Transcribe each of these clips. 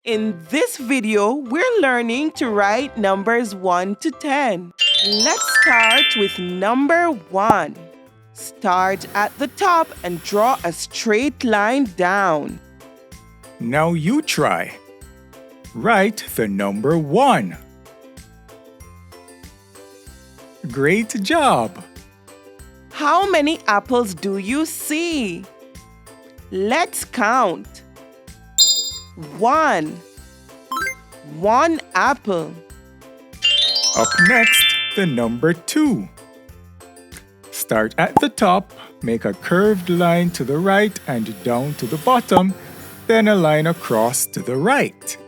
In this video, we're learning to write numbers 1 to 10. Let's start with number 1. Start at the top and draw a straight line down. Now you try. Write the number 1. Great job! How many apples do you see? Let's count. 1. 1 apple. Up next, the number 2. Start at the top, make a curved line to the right and down to the bottom, then a line across to the right.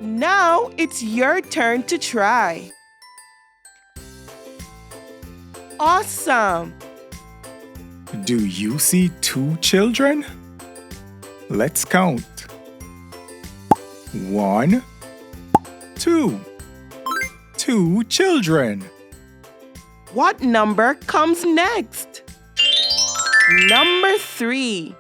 Now it's your turn to try. Awesome! Do you see 2 children? Let's count. 1, 2. 2 children. What number comes next? Number 3.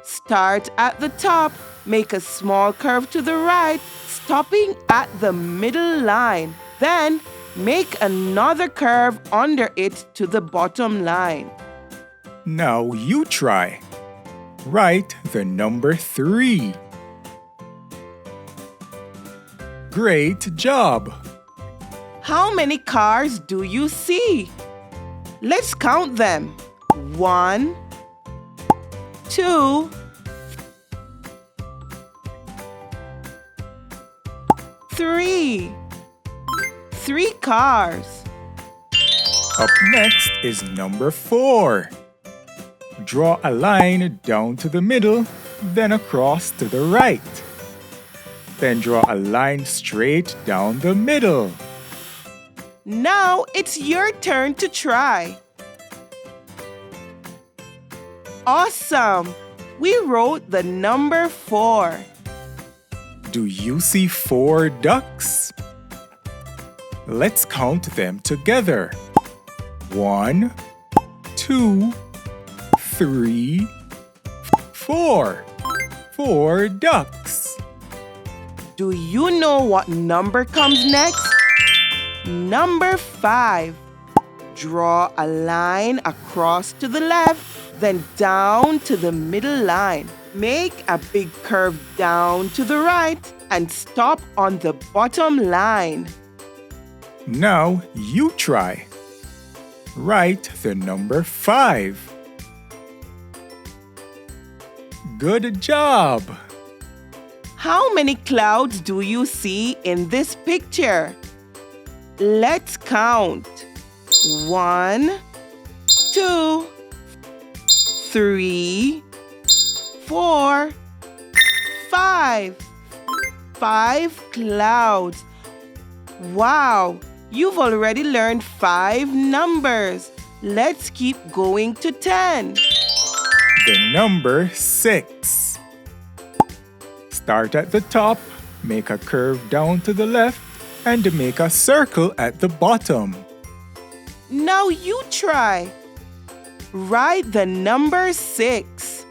Start at the top, make a small curve to the right, stopping at the middle line. Then, make another curve under it to the bottom line. Now you try. Write the number 3. Great job! How many cars do you see? Let's count them. 1, 2, 3. 3 cars. Up next is number 4. Draw a line down to the middle, then across to the right. Then draw a line straight down the middle. Now it's your turn to try. Awesome! We wrote the number 4. Do you see 4 ducks? Let's count them together. 1, 2, 3, 4. 4 ducks. Do you know what number comes next? Number 5. Draw a line across to the left, then down to the middle line. Make a big curve down to the right and stop on the bottom line. Now you try. Write the number 5. Good job! How many clouds do you see in this picture? Let's count. 1, 2, 3, 4, 5. 5 clouds. Wow! You've already learned 5 numbers. Let's keep going to 10. The number 6. Start at the top, make a curve down to the left, and make a circle at the bottom. Now you try. Write the number 6.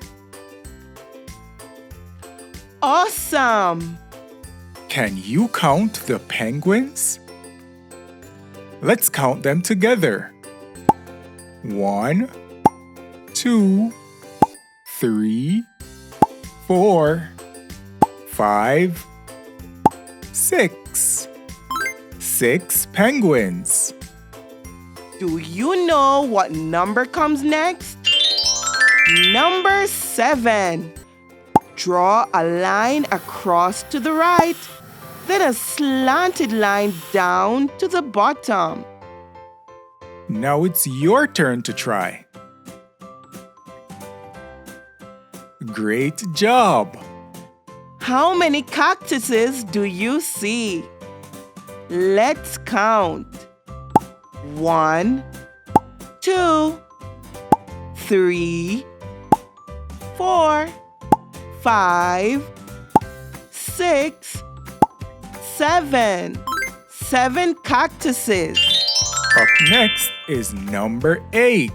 Awesome! Can you count the penguins? Let's count them together. 1, 2, 3, 4, 5, 6. 6 penguins. Do you know what number comes next? Number 7. Draw a line across to the right, then a slanted line down to the bottom. Now it's your turn to try. Great job! How many cactuses do you see? Let's count. 1, 2, 3, 4, 5, 6, 7. 7 cactuses. Up next is number 8.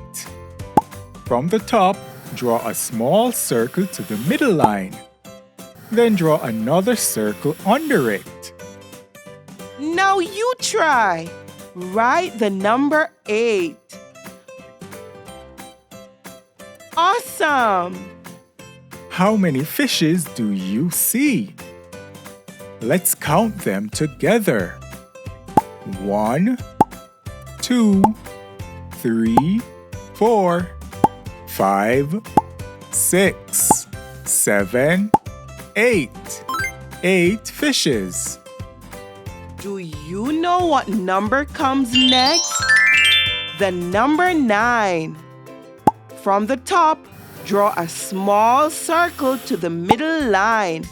From the top, draw a small circle to the middle line. Then draw another circle under it. Now you try. Write the number 8. Awesome! How many fishes do you see? Let's count them together. 1, 2, 3, 4, 5, 6, 7, 8. 8 fishes. Do you know what number comes next? The number 9. From the top, draw a small circle to the middle line,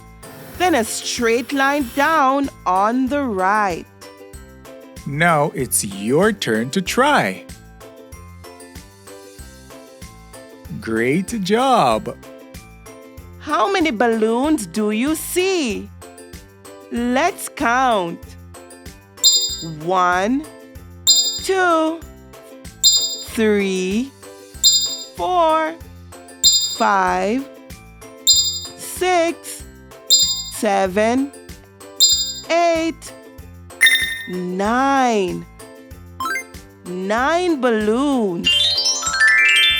then a straight line down on the right. Now it's your turn to try. Great job! How many balloons do you see? Let's count. 1, 2, 3, 4, 5, 6, 7, 8, 9. 9 balloons.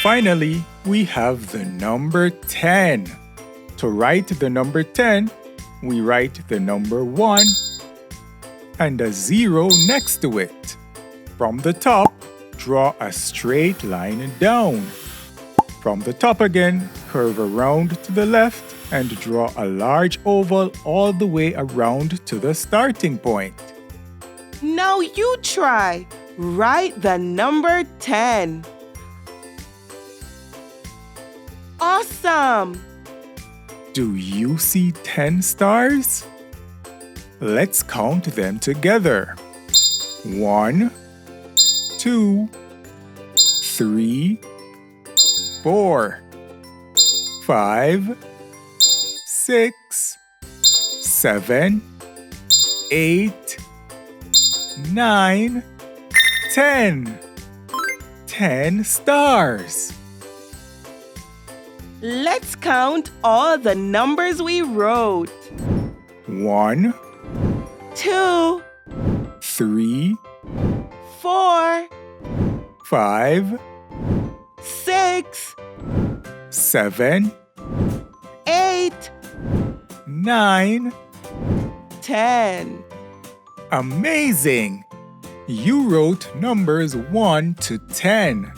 Finally, we have the number 10. To write the number 10, we write the number 1 and a 0 next to it. From the top, draw a straight line down. From the top again, curve around to the left and draw a large oval all the way around to the starting point. Now you try. Write the number 10. Awesome! Do you see 10 stars? Let's count them together. 1, 2, 3, 4, 5, 6, 7, 8, 9, 10. 10 stars. Let's count all the numbers we wrote. 1, 2, 3, 4, 5, 6, 7, 8, 9. 10. Amazing! You wrote numbers 1 to 10.